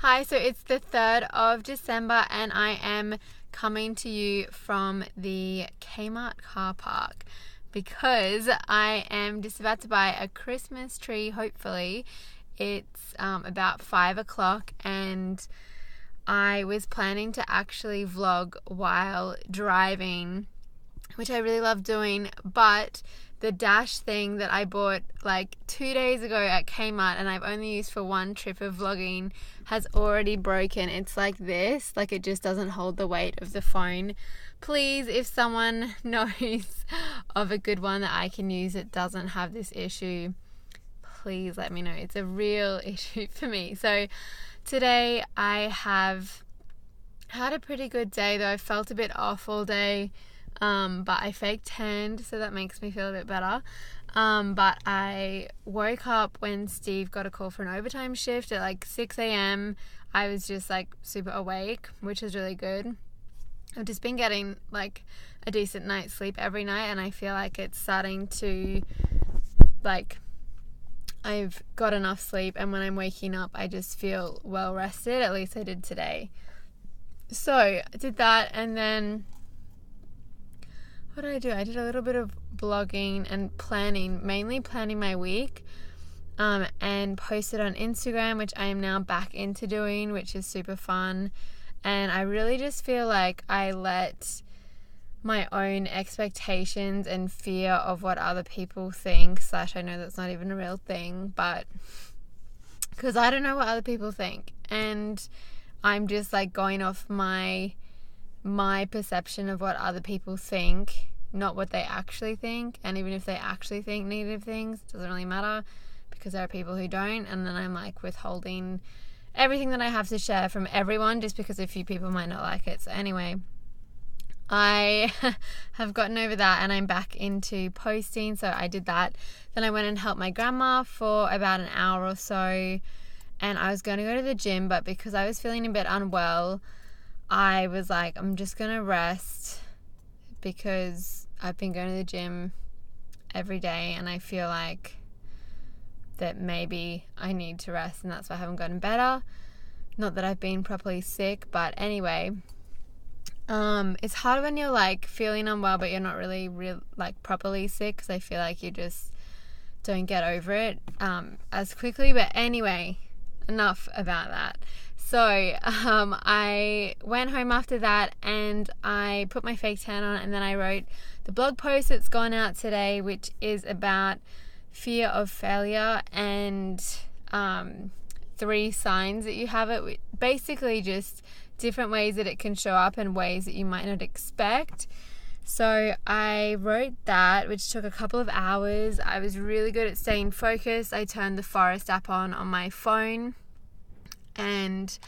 Hi, so it's the 3rd of December and I am coming to you from the Kmart car park because I am just about to buy a Christmas tree, hopefully. It's about 5 o'clock and I was planning to actually vlog while driving, which I really love doing, but the dash thing that I bought like 2 days ago at Kmart and I've only used for one trip of vlogging has already broken. It's like this, like it just doesn't hold the weight of the phone. Please, if someone knows of a good one that I can use that doesn't have this issue, please let me know. It's a real issue for me. So today I have had a pretty good day, though I felt a bit off all day. But I fake tanned, so that makes me feel a bit better. But I woke up when Steve got a call for an overtime shift at like 6 a.m. I was just like super awake, which is really good. I've just been getting like a decent night's sleep every night, and I feel like it's starting to, like, I've got enough sleep, and when I'm waking up I just feel well rested. At least I did today. So I did that, and then what did I do? I did a little bit of blogging and planning, mainly planning my week, and posted on Instagram, which I am now back into doing, which is super fun. And I really just feel like I let my own expectations and fear of what other people think, / I know that's not even a real thing, but because I don't know what other people think, and I'm just like going off my perception of what other people think, not what they actually think. And even if they actually think negative things, it doesn't really matter, because there are people who don't, and then I'm like withholding everything that I have to share from everyone just because a few people might not like it. So anyway, I have gotten over that and I'm back into posting, so I did that. Then I went and helped my grandma for about an hour or so, and I was going to go to the gym, but because I was feeling a bit unwell, I was like, I'm just going to rest, because I've been going to the gym every day and I feel like that maybe I need to rest, and that's why I haven't gotten better. Not that I've been properly sick, but anyway, it's hard when you're like feeling unwell but you're not really like properly sick, because I feel like you just don't get over it as quickly. But anyway, enough about that. So I went home after that and I put my fake tan on, and then I wrote the blog post that's gone out today, which is about fear of failure and 3 signs that you have it. Basically just different ways that it can show up and ways that you might not expect. So I wrote that, which took a couple of hours. I was really good at staying focused. I turned the Forest app on my phone and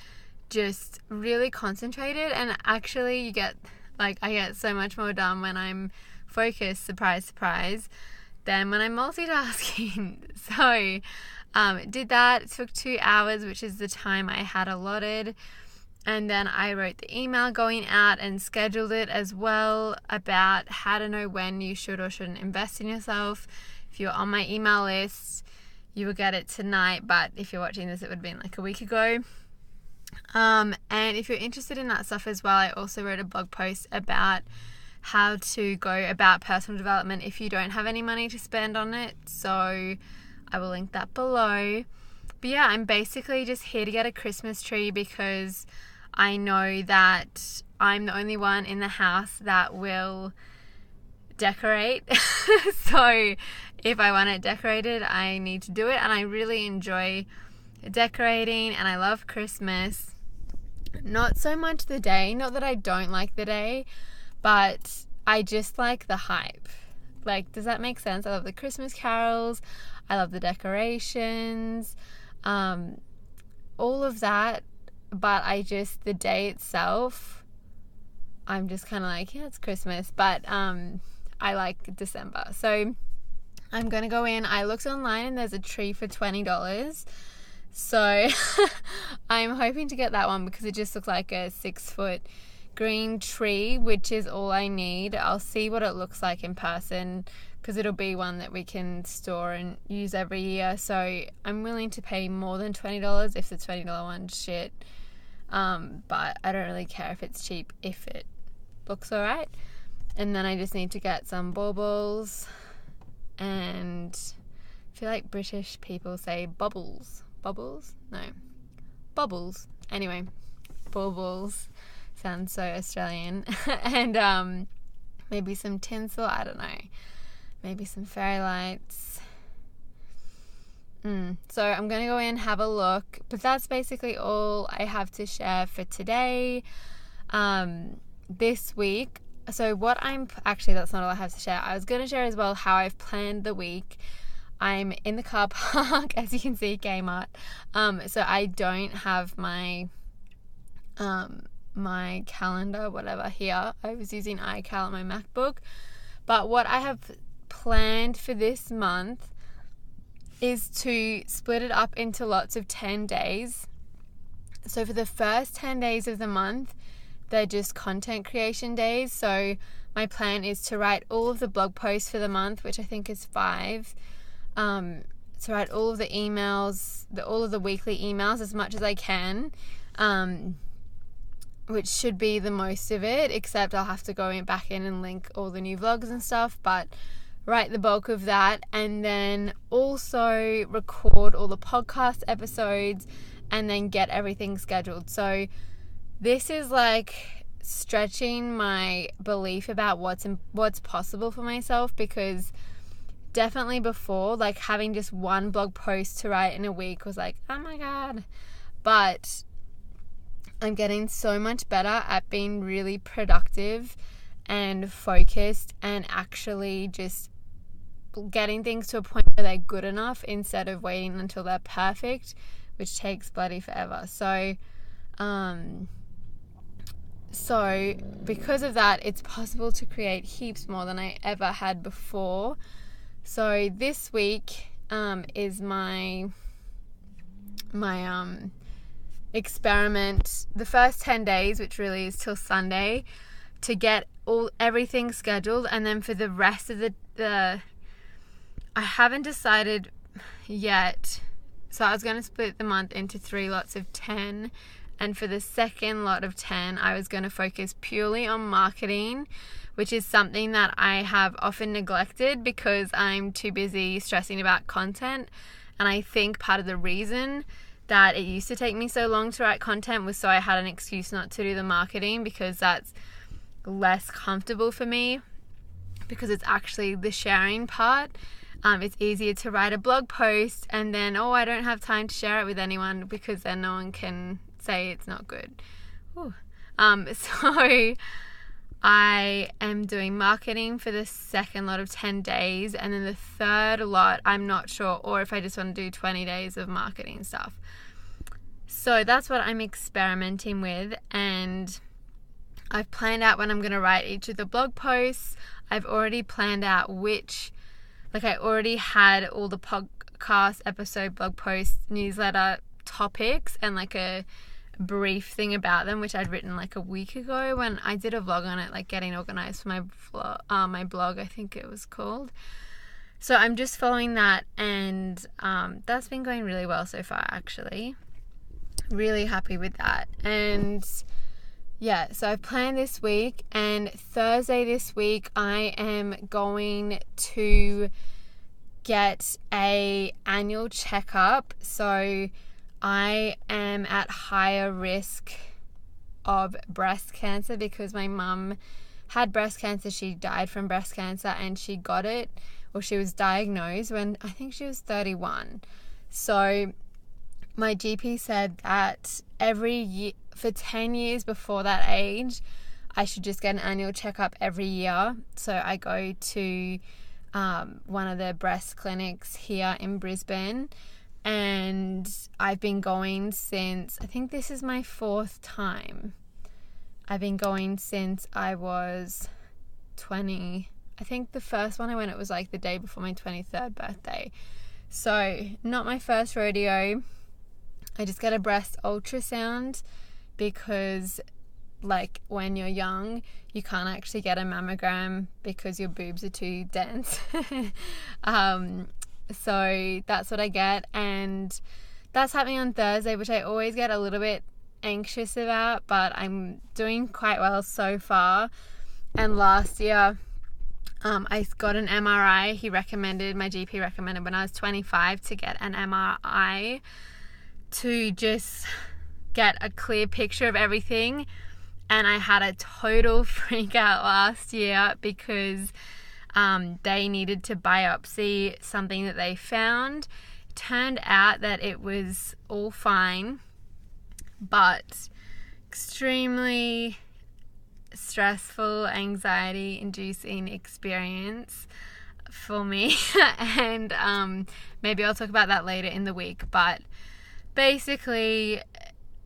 just really concentrated, and actually you get like, I get so much more done when I'm focused, surprise surprise, than when I'm multitasking. So did that. It took 2 hours, which is the time I had allotted, and then I wrote the email going out and scheduled it as well, about how to know when you should or shouldn't invest in yourself. If you're on my email list, you will get it tonight, but if you're watching this, it would have been like a week ago. And if you're interested in that stuff as well, I also wrote a blog post about how to go about personal development if you don't have any money to spend on it, so I will link that below. But yeah, I'm basically just here to get a Christmas tree because I know that I'm the only one in the house that will decorate. So if I want it decorated, I need to do it, and I really enjoy decorating and I love Christmas. Not so much the day, not that I don't like the day, but I just like the hype. Like, does that make sense? I love the Christmas carols, I love the decorations, all of that, but the day itself, I'm just kind of like, yeah, it's Christmas, but I like December. So I'm going to go in. I looked online and there's a tree for $20. So I'm hoping to get that one because it just looks like a 6-foot green tree, which is all I need. I'll see what it looks like in person because it'll be one that we can store and use every year. So I'm willing to pay more than $20 if the $20 one's shit. But I don't really care if it's cheap if it looks alright. And then I just need to get some baubles, and I feel like British people say bubbles. Bubbles? No. Bubbles. Anyway, baubles sounds so Australian. And maybe some tinsel, I don't know. Maybe some fairy lights. So I'm going to go in and have a look. But that's basically all I have to share for today. This week. So actually that's not all I have to share. I was going to share as well how I've planned the week. I'm in the car park, as you can see, Kmart. So I don't have my my calendar, whatever, here. I was using iCal on my MacBook. But what I have planned for this month is to split it up into lots of 10 days. So for the first 10 days of the month, they're just content creation days. So my plan is to write all of the blog posts for the month, which I think is 5. To write all of the emails, all of the weekly emails as much as I can, which should be the most of it, except I'll have to go back in and link all the new vlogs and stuff, but write the bulk of that, and then also record all the podcast episodes and then get everything scheduled. So this is like stretching my belief about what's possible for myself, because definitely before, like, having just one blog post to write in a week was like, oh my god. But I'm getting so much better at being really productive and focused and actually just getting things to a point where they're good enough instead of waiting until they're perfect, which takes bloody forever. So because of that, it's possible to create heaps more than I ever had before. So this week is my experiment, the first 10 days, which really is till Sunday, to get everything scheduled. And then for the rest of the I haven't decided yet. So I was going to split the month into 3 lots of 10. And for the second lot of 10, I was going to focus purely on marketing, which is something that I have often neglected because I'm too busy stressing about content. And I think part of the reason that it used to take me so long to write content was so I had an excuse not to do the marketing, because that's less comfortable for me, because it's actually the sharing part. It's easier to write a blog post and then, I don't have time to share it with anyone, because then no one can say it's not good. So I am doing marketing for the second lot of 10 days, and then the third lot, I'm not sure, or if I just want to do 20 days of marketing stuff. So that's what I'm experimenting with, and I've planned out when I'm going to write each of the blog posts. I've already planned out I already had all the podcast episode, blog post, newsletter topics and like a brief thing about them, which I'd written like a week ago when I did a vlog on it, like getting organized for my blog, I think it was called. So I'm just following that, and that's been going really well so far, actually. Really happy with that. And yeah, so I've planned this week, and Thursday this week I am going to get a annual checkup. So I am at higher risk of breast cancer because my mum had breast cancer. She died from breast cancer, and she got it, or she was diagnosed when I think she was 31. So my GP said that every year, for 10 years before that age, I should just get an annual checkup every year. So I go to one of the breast clinics here in Brisbane, and I've been going since, I think this is my 4th time. I've been going since I was 20. I think the first one I went, it was like the day before my 23rd birthday. So not my first rodeo. I just get a breast ultrasound because like when you're young, you can't actually get a mammogram because your boobs are too dense. So that's what I get, and that's happening on Thursday, which I always get a little bit anxious about, but I'm doing quite well so far. And last year I got an MRI. My GP recommended when I was 25 to get an MRI to just get a clear picture of everything. And I had a total freak out last year because they needed to biopsy something that they found. It turned out that it was all fine, but extremely stressful, anxiety-inducing experience for me. And maybe I'll talk about that later in the week. But basically,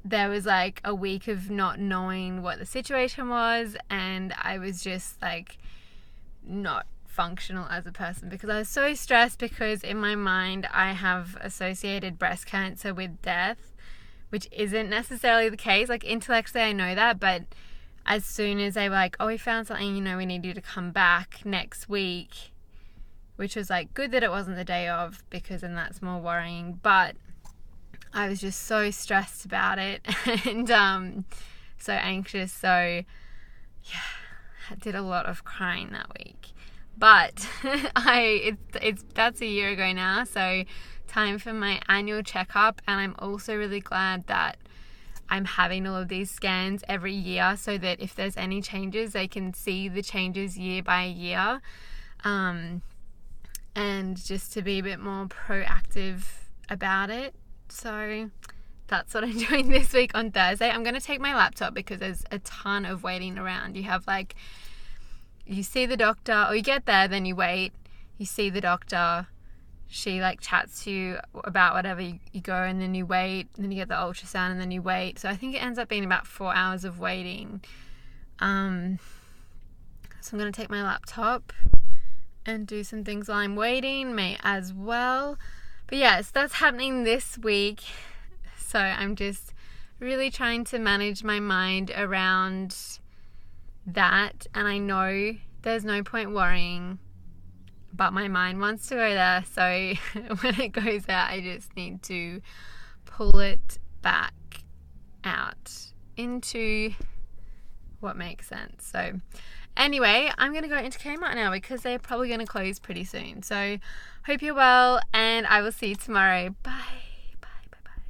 there was like a week of not knowing what the situation was, and I was just like not functional as a person because I was so stressed, because in my mind I have associated breast cancer with death, which isn't necessarily the case. Like intellectually I know that, but as soon as they were like, oh, we found something, we need you to come back next week, which was like good that it wasn't the day of, because then that's more worrying. But I was just so stressed about it and so anxious. So yeah, I did a lot of crying that week. But that's a year ago now, so time for my annual checkup. And I'm also really glad that I'm having all of these scans every year, so that if there's any changes, they can see the changes year by year, and just to be a bit more proactive about it. So that's what I'm doing this week on Thursday. I'm going to take my laptop because there's a ton of waiting around. You see the doctor, or you get there, then you wait, you see the doctor, she like chats to you about whatever, you go, and then you wait, and then you get the ultrasound, and then you wait. So I think it ends up being about 4 hours of waiting. So I'm going to take my laptop and do some things while I'm waiting, may as well. But yes, that's happening this week. So I'm just really trying to manage my mind around that. And I know there's no point worrying, but my mind wants to go there. So when it goes out, I just need to pull it back out into what makes sense. So anyway, I'm going to go into Kmart now because they're probably going to close pretty soon. So hope you're well, and I will see you tomorrow. Bye.